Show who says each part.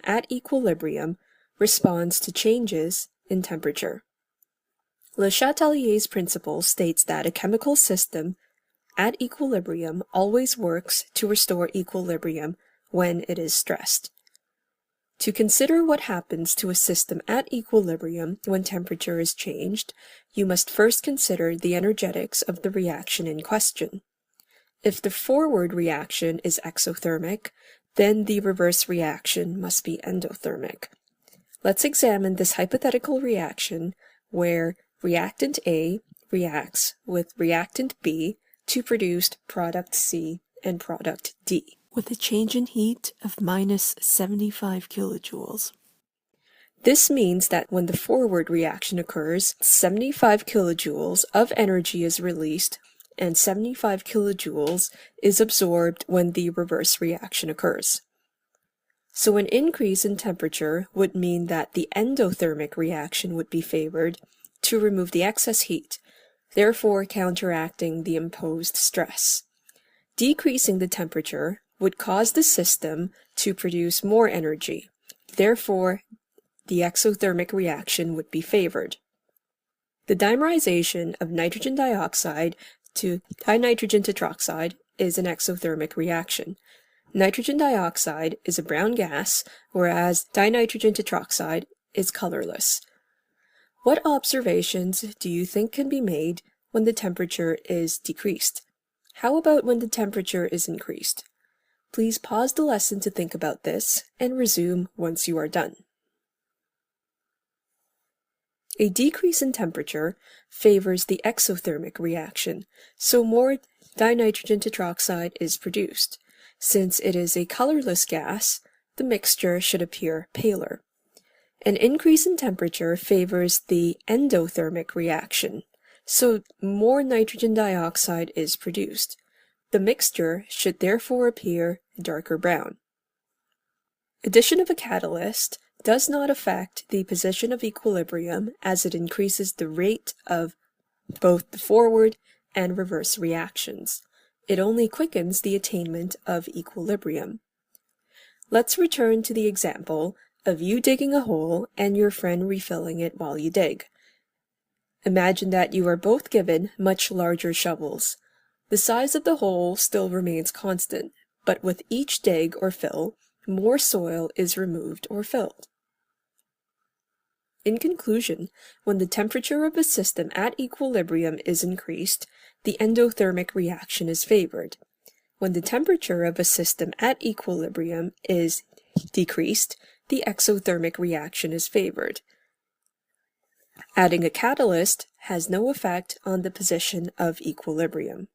Speaker 1: at equilibrium responds to changes in temperature. Le Chatelier's principle states that a chemical system at equilibrium always works to restore equilibrium when it is stressed. To consider what happens to a system at equilibrium when temperature is changed, you must first consider the energetics of the reaction in question. If the forward reaction is exothermic, then the reverse reaction must be endothermic. Let's examine this hypothetical reaction where reactant A reacts with reactant B to produce product C and product D, with a change in heat of minus 75 kilojoules. This means that when the forward reaction occurs, 75 kilojoules of energy is released and 75 kilojoules is absorbed when the reverse reaction occurs. So an increase in temperature would mean that the endothermic reaction would be favored to remove the excess heat, therefore counteracting the imposed stress. Decreasing the temperature would cause the system to produce more energy, therefore the exothermic reaction would be favored. The dimerization of nitrogen dioxide to dinitrogen tetroxide is an exothermic reaction. Nitrogen dioxide is a brown gas, whereas dinitrogen tetroxide is colorless. What observations do you think can be made when the temperature is decreased? How about when the temperature is increased? Please pause the lesson to think about this and resume once you are done. A decrease in temperature favors the exothermic reaction, so more dinitrogen tetroxide is produced. Since it is a colorless gas, the mixture should appear paler. An increase in temperature favors the endothermic reaction, so more nitrogen dioxide is produced. The mixture should therefore appear darker brown. Addition of a catalyst does not affect the position of equilibrium as it increases the rate of both the forward and reverse reactions. It only quickens the attainment of equilibrium. Let's return to the example of you digging a hole and your friend refilling it while you dig. Imagine that you are both given much larger shovels. The size of the hole still remains constant, but with each dig or fill, more soil is removed or filled. In conclusion, when the temperature of a system at equilibrium is increased, the endothermic reaction is favored. When the temperature of a system at equilibrium is decreased, the exothermic reaction is favored. Adding a catalyst has no effect on the position of equilibrium.